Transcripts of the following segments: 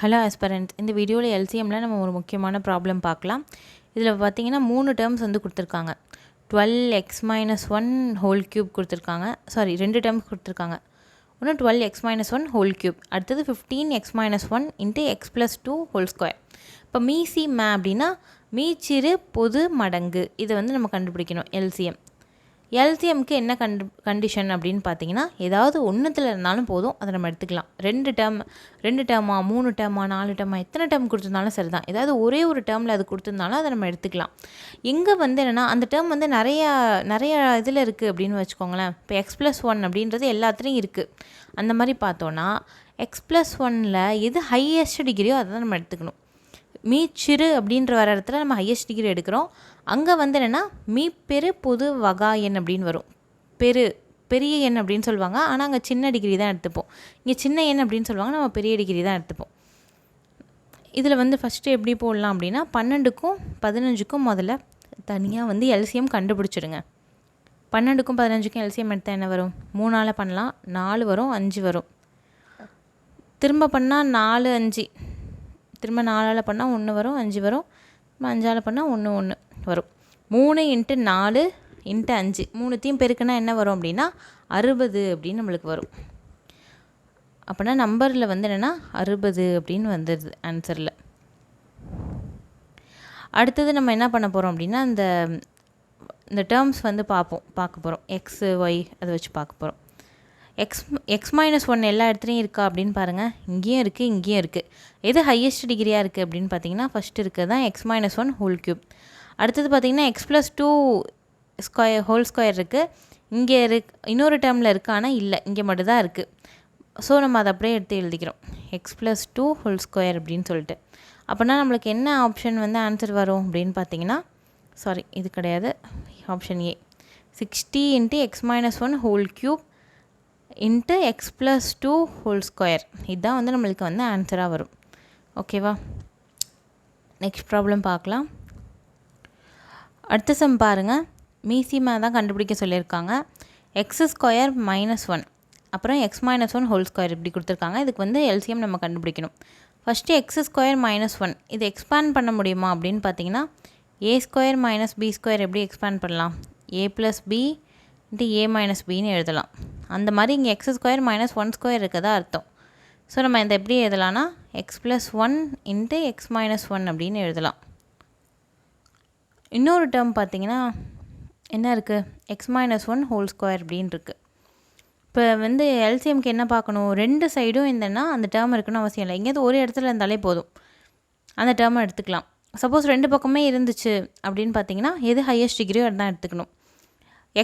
Hello ஆஸ்பரண்ட்ஸ், இந்த வீடியோவில் எல்சிஎம்மில் நம்ம ஒரு முக்கியமான ப்ராப்ளம் பார்க்கலாம். இதில் பார்த்தீங்கன்னா 3 டேர்ம்ஸ் வந்து கொடுத்துருக்காங்க. 12x-1 ஹோல் க்யூப் கொடுத்துருக்காங்க. சாரி, 2 டேர்ம்ஸ் கொடுத்துருக்காங்க. ஒன்று 12x-1 ஹோல் க்யூப், அடுத்தது 15x-1 into x+2 whole square. இப்போ மீசிம அப்படின்னா மீச்சிறு பொது மடங்கு, இதை வந்து நம்ம கண்டுபிடிக்கணும். எல்சிஎம்க்கு என்ன கண்டிஷன் அப்படின்னு பார்த்தீங்கன்னா, ஏதாவது ஒன்றுத்தில் இருந்தாலும் போதும், அதை நம்ம எடுத்துக்கலாம். 2 டேர்மா 3 டேர்மா 4 டேர்மா எத்தனை டேர்ம் கொடுத்துருந்தாலும் சரி தான். ஏதாவது ஒரே ஒரு டேர்மில் அது கொடுத்துருந்தாலும் அதை நம்ம எடுத்துக்கலாம். எங்கே வந்து என்னென்னா, அந்த டேர்ம் வந்து நிறைய இதில் இருக்குது அப்படின்னு வச்சுக்கோங்களேன். இப்போ x+1 அப்படின்றது எல்லாத்துலேயும் இருக்குது. அந்த மாதிரி பார்த்தோன்னா x+1ல் எது ஹையஸ்ட் டிகிரியோ அதை தான் நம்ம எடுத்துக்கணும். மீச்சிறு அப்படின்ற வர இடத்துல நம்ம ஹையஸ்ட் டிகிரி எடுக்கிறோம். அங்கே வந்து என்னென்னா மீப்பெரு பொது வகா எண் அப்படின்னு வரும். பெரிய எண் அப்படின்னு சொல்லுவாங்க, ஆனால் அங்கே சின்ன டிகிரி தான் எடுத்துப்போம். இங்கே சின்ன எண் அப்படின்னு சொல்லுவாங்க, நம்ம பெரிய டிகிரி தான் எடுத்துப்போம். இதில் வந்து ஃபஸ்ட்டு எப்படி போடலாம் அப்படின்னா, 12க்கும் 15க்கும் முதல்ல தனியாக வந்து எல்சிஎம் கண்டுபிடிச்சிடுங்க. 12க்கும் 15க்கும் எல்சிஎம் எடுத்தால் என்ன வரும்? 3ஆல் பண்ணலாம், 4 வரும், 5 வரும். திரும்ப பண்ணால் 4 5, திரும்ப 4ஆல் பண்ணால் 1 வரும், 5 வரும். 5ஆல் பண்ணால் 1 வரும். 3 × 4 × 5 மூணுத்தையும் பெருக்குனா என்ன வரும் அப்படின்னா 60 அப்படின்னு நம்மளுக்கு வரும். அப்படின்னா நம்பரில் வந்து என்னென்னா 60 அப்படின்னு வந்துடுது ஆன்சரில். அடுத்தது நம்ம என்ன பண்ண போகிறோம் அப்படின்னா, இந்த டேர்ம்ஸ் வந்து பார்க்க போகிறோம். எக்ஸு ஒய் அதை வச்சு பார்க்க போகிறோம். x-1 எல்லா இடத்துலையும் இருக்கா அப்படின்னு பாருங்கள். இங்கேயும் இருக்குது, இங்கேயும் இருக்குது. எது ஹையஸ்ட் டிகிரியாக இருக்குது அப்படின்னு பார்த்தீங்கன்னா, ஃபஸ்ட்டு இருக்கிறது தான் x-1 ஹோல் க்யூப். அடுத்தது பார்த்திங்கன்னா x+2 ஸ்கொயர் ஹோல் ஸ்கொயர் இருக்குது. இங்கே இன்னொரு டேர்மில் இருக்குது, ஆனால் இல்லை, இங்கே மட்டும்தான் இருக்குது. ஸோ நம்ம அதை அப்படியே எடுத்து எழுதிக்கிறோம், x+2 ஹோல் ஸ்கொயர் அப்படின்னு சொல்லிட்டு. அப்படின்னா நம்மளுக்கு என்ன ஆப்ஷன் வந்து ஆன்சர் வரும் அப்படின்னு பார்த்தீங்கன்னா, சாரி இது கிடையாது, option A 60 × x-1 whole cube into x+2 whole square. இதுதான் வந்து நம்மளுக்கு வந்து ஆன்சராக வரும். ஓகேவா? நெக்ஸ்ட் ப்ராப்ளம் பார்க்கலாம். அடுத்த சம் பாருங்கள். மீசிமா தான் கண்டுபிடிக்க சொல்லியிருக்காங்க. x² -1 அப்புறம் x-1 ஹோல் ஸ்கொயர் இப்படி கொடுத்துருக்காங்க. இதுக்கு வந்து எல்சிஎம் நம்ம கண்டுபிடிக்கணும். ஃபஸ்ட்டு x² -1 இது எக்ஸ்பேண்ட் பண்ண முடியுமா அப்படின்னு பார்த்தீங்கன்னா, a² - b² எப்படி எக்ஸ்பேண்ட் பண்ணலாம்? a + b × a - bன்னு எழுதலாம். அந்த மாதிரி இங்கே x² - 1² இருக்கதா அர்த்தம். ஸோ நம்ம இதை எப்படி எழுதலாம்னா, x+1 × x - 1 அப்படின்னு எழுதலாம். இன்னொரு டேர்ம் பார்த்தீங்கன்னா என்ன இருக்குது? x-1 ஹோல் ஸ்கொயர் அப்படின்னு இருக்குது. இப்போ வந்து எல்சிஎம்க்கு என்ன பார்க்கணும்? 2 சைடும் இருந்தேன்னா அந்த டேர்ம் இருக்குன்னு அவசியம் இல்லை. எங்கேயாவது ஒரு இடத்துல இருந்தாலே போதும், அந்த டேர்மை எடுத்துக்கலாம். சப்போஸ் 2 பக்கமே இருந்துச்சு அப்படின்னு பார்த்தீங்கன்னா, எது ஹையஸ்ட் டிகிரியோ அதுதான் எடுத்துக்கணும்.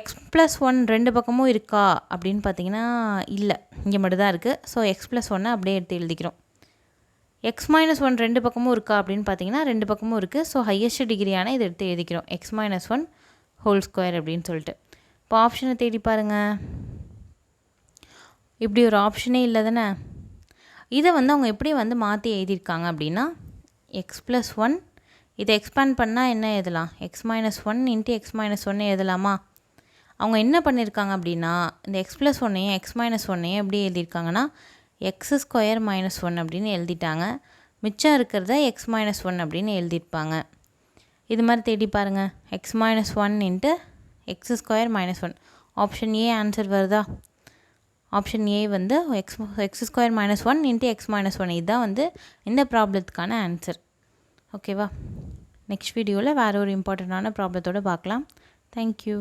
x+1 2 பக்கமும் இருக்கா அப்படின்னு பார்த்தீங்கன்னா இல்லை, இங்கே மட்டும் தான் இருக்குது. ஸோ x+1 அப்படியே எடுத்து எழுதிக்கிறோம். x-1 2 பக்கமும் இருக்கா அப்படின்னு பார்த்தீங்கன்னா 2 பக்கமும் இருக்குது. ஸோ ஹையஸ்ட் டிகிரியான இதை எடுத்து எழுதிக்கிறோம், x-1 ஹோல் ஸ்கொயர் அப்படின்னு சொல்லிட்டு. இப்போ ஆப்ஷனை தேடி பாருங்கள். இப்படி ஒரு ஆப்ஷனே இல்லை தானே. இதை வந்து அவங்க எப்படி வந்து மாற்றி எழுதியிருக்காங்க அப்படின்னா, x+1 இதை எக்ஸ்பேண்ட் பண்ணால் என்ன எழுதலாம்? x-1 × x-1 எழுதலாமா? அவங்க என்ன பண்ணியிருக்காங்க அப்படின்னா, இந்த x+1ஐயும் x-1ஐயும் எப்படி எழுதியிருக்காங்கன்னா, x² - 1 அப்படின்னு எழுதிட்டாங்க. மிச்சம் இருக்கிறத x-1 அப்படின்னு எழுதியிருப்பாங்க. இது மாதிரி தேடி பாருங்கள். x-1 × x² - 1 option A answer வருதா? ஆப்ஷன் ஏ வந்து x² - 1 × x - 1 இதுதான் வந்து இந்த ப்ராப்ளத்துக்கான ஆன்சர். ஓகேவா? நெக்ஸ்ட் வீடியோவில் வேறு ஒரு இம்பார்ட்டண்ட்டான ப்ராப்ளத்தோடு பார்க்கலாம். தேங்க்யூ.